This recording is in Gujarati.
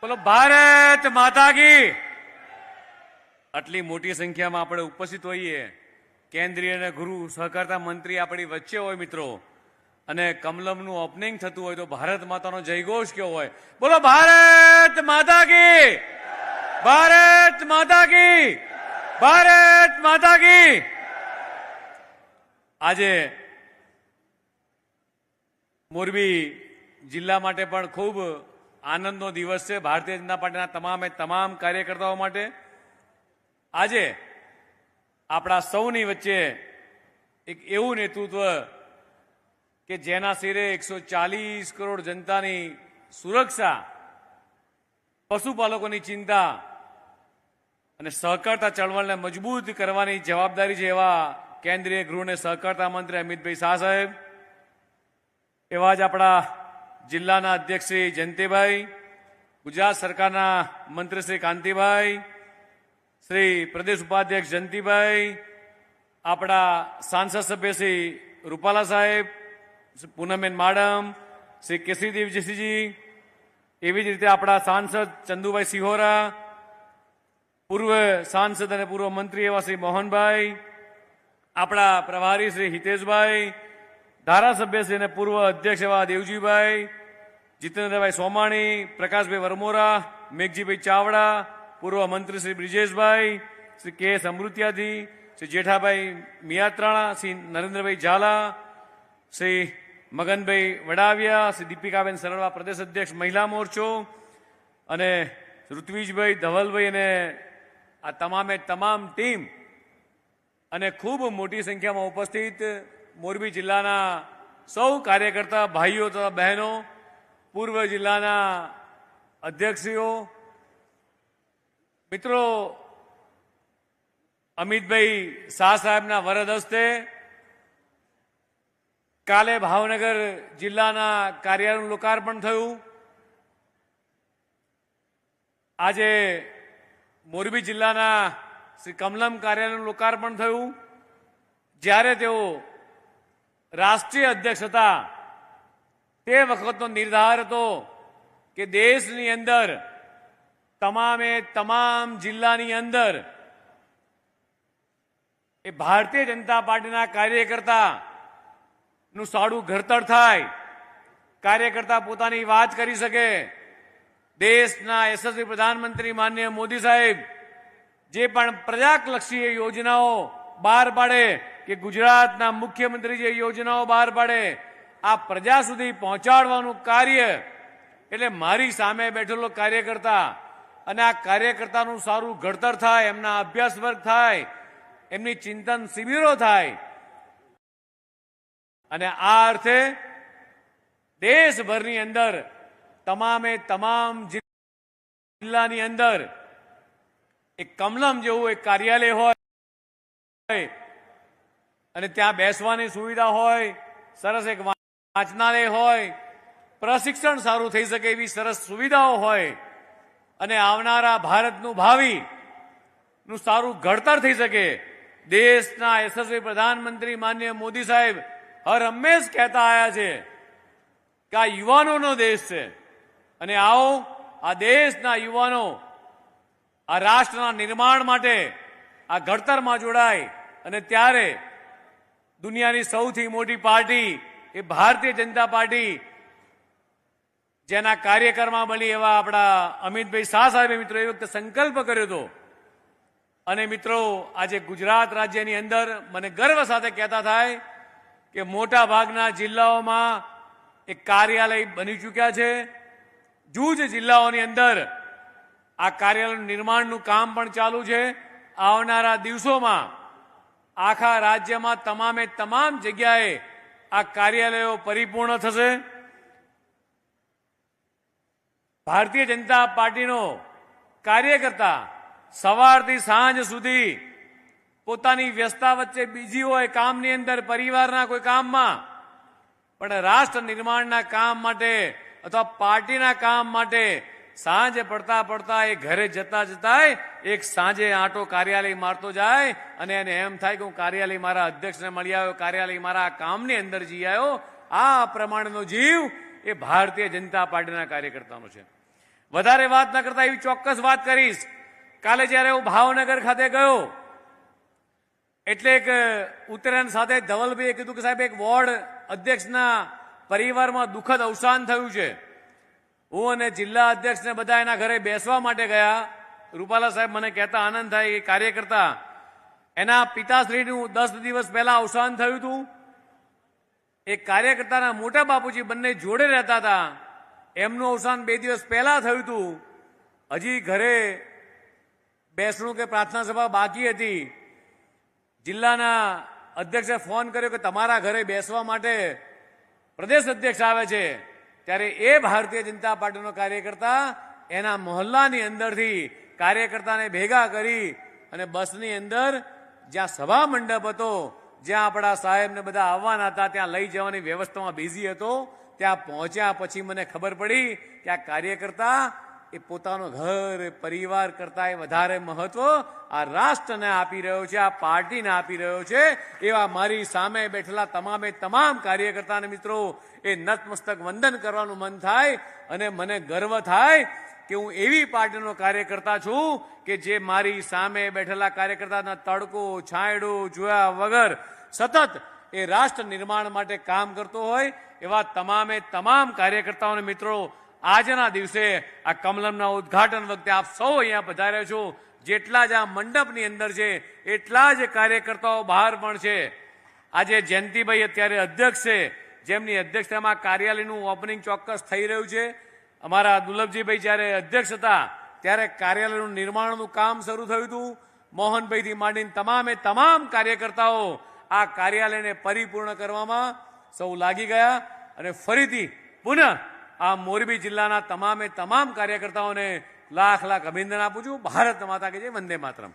બોલો ભારત માતા કી। આટલી મોટી સંખ્યામાં આપણે ઉપસ્થિત હોઈએ, કેન્દ્રીય અને ગૃહ સહકારતા મંત્રી આપણી વચ્ચે હોય મિત્રો, અને કમલમનું ઓપનિંગ થતું હોય તો ભારત માતાનો જયઘોષ કેવો હોય, બોલો ભારત માતા કી, ભારત માતા કી, ભારત માતા કી। આજે મોરબી જિલ્લા માટે પણ ખૂબ આનંદનો દિવસ છે, ભારતીય જનતા પાર્ટીના તમામે તમામ કાર્યકર્તાઓ માટે। આજે આપણા સૌની વચ્ચે એક એવું નેતૃત્વ કે જેના શિરે 140 કરોડ જનતાની સુરક્ષા, પશુપાલકોની ચિંતા અને સહકારતા ચળવળને મજબૂત કરવાની જવાબદારી છે, એવા કેન્દ્રીય ગૃહ અને સહકારતા મંત્રી અમિતભાઈ શાહ સાહેબ, એવા જ આપણા જિલ્લાના અધ્યક્ષ શ્રી જયંતિભાઈ, ગુજરાત સરકારના મંત્રી શ્રી કાંતિભાઈ, શ્રી પ્રદેશ ઉપાધ્યક્ષ જયંતિભાઈ, આપણા સાંસદ સભ્ય શ્રી રૂપાલા સાહેબ, શ્રી પૂનમબેન માડમ, શ્રી કેસરીદેવજીજી, એવી જ રીતે આપણા સાંસદ ચંદુભાઈ સિહોરા, પૂર્વ સાંસદ અને પૂર્વ મંત્રી એવા શ્રી મોહનભાઈ, આપણા પ્રભારી શ્રી હિતેશભાઈ, ધારાસભ્ય શ્રી અને પૂર્વ અધ્યક્ષ એવા દેવજીભાઈ, જીતેન્દ્રભાઈ સોમાણી, પ્રકાશભાઈ વરમોરા, મેઘજીભાઈ ચાવડા, પૂર્વ મંત્રી શ્રી બ્રિજેશભાઈ, શ્રી કે એસ અમૃતિયાજી, શ્રી જેઠાભાઈ મિયાત્રાણા, શ્રી નરેન્દ્રભાઈ ઝાલા, શ્રી મગનભાઈ વડાવિયા, શ્રી દીપિકાબેન સરળવા પ્રદેશ અધ્યક્ષ મહિલા મોરચો, અને ઋત્વિજભાઈ ધવલભાઈ અને આ તમામે તમામ ટીમ, અને ખૂબ મોટી સંખ્યામાં ઉપસ્થિત મોરબી જિલ્લાના સૌ કાર્યકર્તા ભાઈઓ તથા બહેનો, પૂર્વ જિલ્લાના અધ્યક્ષીઓ, મિત્રો, અમિતભાઈ શાહ સાહેબના વરદ હસ્તે કાલે ભાવનગર જિલ્લાના કાર્યાલયનું લોકાર્પણ થયું। આજે મોરબી જિલ્લાના શ્રી કમલમ કાર્યાલયનું લોકાર્પણ થયું। જ્યારે તેઓ રાષ્ટ્રીય અધ્યક્ષ હતા તે વખતનો નિર્ધાર હતો કે દેશની અંદર તમામે તમામ જિલ્લાની અંદર એ ભારતીય જનતા પાર્ટીના કાર્યકર્તાનું સારું ઘડતર થાય, કાર્યકર્તા પોતાની વાત કરી શકે। દેશના યશસ્વી પ્રધાનમંત્રી માનનીય મોદી સાહેબ જે પણ પ્રજાલક્ષી યોજનાઓ બહાર પાડે કે ગુજરાતના મુખ્યમંત્રી જે યોજનાઓ બહાર પાડે, આ પ્રજા સુધી પહોંચાડવાનું કાર્ય, એટલે મારી સામે બેઠેલો કાર્યકર્તા, અને આ કાર્યકર્તાનું સારું ઘડતર થાય, એમના અભ્યાસ વર્ગ થાય, એમની ચિંતન શિબિરો થાય, અને આ અર્થે દેશભરની અંદર તમામે તમામ જિલ્લાની અંદર એક કમલમ જેવું એક કાર્યાલય હોય અને ત્યાં બેસવાની સુવિધા હોય, સરસ એક વાંચનાલય હોય, પ્રશિક્ષણ સારું થઈ શકે એવી સરસ સુવિધાઓ હોય, અને આવનારા ભારતનું ભાવિનું સારું ઘડતર થઈ શકે। દેશના યશસ્વી પ્રધાનમંત્રી માનનીય મોદી સાહેબ હર હંમેશ કહેતા આવ્યા છે કે આ યુવાનોનો દેશ છે, અને આવો આ દેશના યુવાનો આ રાષ્ટ્રના નિર્માણ માટે આ ઘડતરમાં જોડાય, અને ત્યારે દુનિયાની સૌથી મોટી પાર્ટી એ ભારતીય જનતા પાર્ટી, જેના કાર્યકરમાં મળી એવા આપણા અમિતભાઈ શાહ સાહેબે મિત્રો એ વખતે સંકલ્પ કર્યો હતો। અને મિત્રો, આજે ગુજરાત રાજ્યની અંદર મને ગર્વ સાથે કહેતા થાય કે મોટા ભાગના જિલ્લાઓમાં એક કાર્યાલય બની ચૂક્યા છે। જૂજ જિલ્લાઓની અંદર આ કાર્યાલયનું નિર્માણનું કામ પણ ચાલુ છે। આવનારા દિવસોમાં આખા રાજ્યમાં તમામે તમામ જગ્યાએ આ કાર્યાલયો પરિપૂર્ણ થશે। ભારતીય જનતા પાર્ટીનો કાર્યકર્તા સવારથી સાંજ સુધી પોતાની વ્યસ્તતા વચ્ચે બીજી હોય, કામની અંદર, પરિવારના કોઈ કામમાં, પણ રાષ્ટ્ર નિર્માણના કામ માટે અથવા પાર્ટીના કામ માટે સાંજે પડતા પડતા એ ઘરે જતા જતા એક સાંજે આંટો કાર્યાલય મારતો જાય, અને એને એમ થાય કે હું કાર્યાલય મારા અધ્યક્ષને મળી આવ્યો, કાર્યાલય મારા કામની અંદર જઈ આવ્યો। આ પ્રમાણેનો જીવ એ ભારતીય જનતા પાર્ટીના કાર્યકર્તાનો છે। વધારે વાત ન કરતા એવી ચોક્કસ વાત કરીશ. કાલે જ્યારે હું ભાવનગર ખાતે ગયો એટલે એક ઉત્તરાયણ સાથે ધવલભાઈએ કીધું કે સાહેબ એક વોર્ડ અધ્યક્ષના પરિવારમાં દુઃખદ અવસાન થયું છે. હું અને જિલ્લા અધ્યક્ષને બધા એના ઘરે બેસવા માટે ગયા. રૂપાલા સાહેબ મને કહેતા આનંદ થાય એ કાર્યકર્તા એના પિતાશ્રીનું 10 દિવસ પહેલા અવસાન થયું હતું. એક કાર્યકર્તાના મોટા બાપુજી બંને જોડે રહેતા હતા, એમનું અવસાન 2 દિવસ પહેલા થયું હતું. હજી ઘરે બેસણું કે પ્રાર્થના સભા બાકી હતી. જિલ્લાના અધ્યક્ષે ફોન કર્યો કે તમારા ઘરે બેસવા માટે પ્રદેશ અધ્યક્ષ આવે છે. ત્યારે એ ભારતીય જનતા પાર્ટીનો કાર્યકર્તા એના મહોલ્લાની અંદરથી કાર્યકર્તાને ભેગા કરી અને બસની અંદર જ્યાં સભા મંડપ હતો, જ્યાં આપણા સાહેબને બધા આવવાના હતા, ત્યાં લઈ જવાની વ્યવસ્થામાં બિઝી હતો. ત્યાં પહોંચ્યા પછી મને ખબર પડી કે આ કાર્યકર્તા એ પોતાનો ઘર પરિવાર કરતા વધારે મહત્વ આ રાષ્ટ્રને આપી રહ્યો છે, આ પાર્ટીને આપી રહ્યો છે. એવા મારી સામે બેઠેલા તમામે તમામ કાર્યકર્તાને મિત્રો એ નતમસ્તક વંદન કરવાનું મન થાય અને મને ગર્વ થાય કે હું એવી પાર્ટીનો કાર્યકર્તા છું કે જે મારી સામે બેઠેલા કાર્યકર્તાના તડકો છાંયડો જોયા વગર સતત એ રાષ્ટ્ર નિર્માણ માટે કામ કરતો હોય. એવા તમામે તમામ કાર્યકર્તાઓને મિત્રો આજના દિવસે આ કમલમના ઉદ્ઘાટન વખતે આપ સૌ અહીંયા પધાર્યા છો. જેટલા જ આ મંડપની અંદર છે એટલા જ કાર્યકર્તાઓ બહાર પણ છે. આજે જયંતિભાઈ અત્યારે અધ્યક્ષ છે, જેમની અધ્યક્ષતામાં કાર્યાલયનું ઓપનિંગ ચોક્કસ થઈ રહ્યું છે. અમારા દુર્લભજીભાઈ જ્યારે અધ્યક્ષ હતા ત્યારે કાર્યાલયનું નિર્માણનું કામ શરૂ થયું હતું. મોહનભાઈથી માંડીને તમામે તમામ કાર્યકર્તાઓ આ કાર્યાલયને પરિપૂર્ણ કરવામાં સૌ લાગી ગયા અને ફરીથી પુનઃ આ મોરબી જિલ્લાના તમામે તમામ કાર્યકર્તાઓને લાખ લાખ અભિનંદન આપું છું. ભારત માતા કે જય, વંદે માતરમ.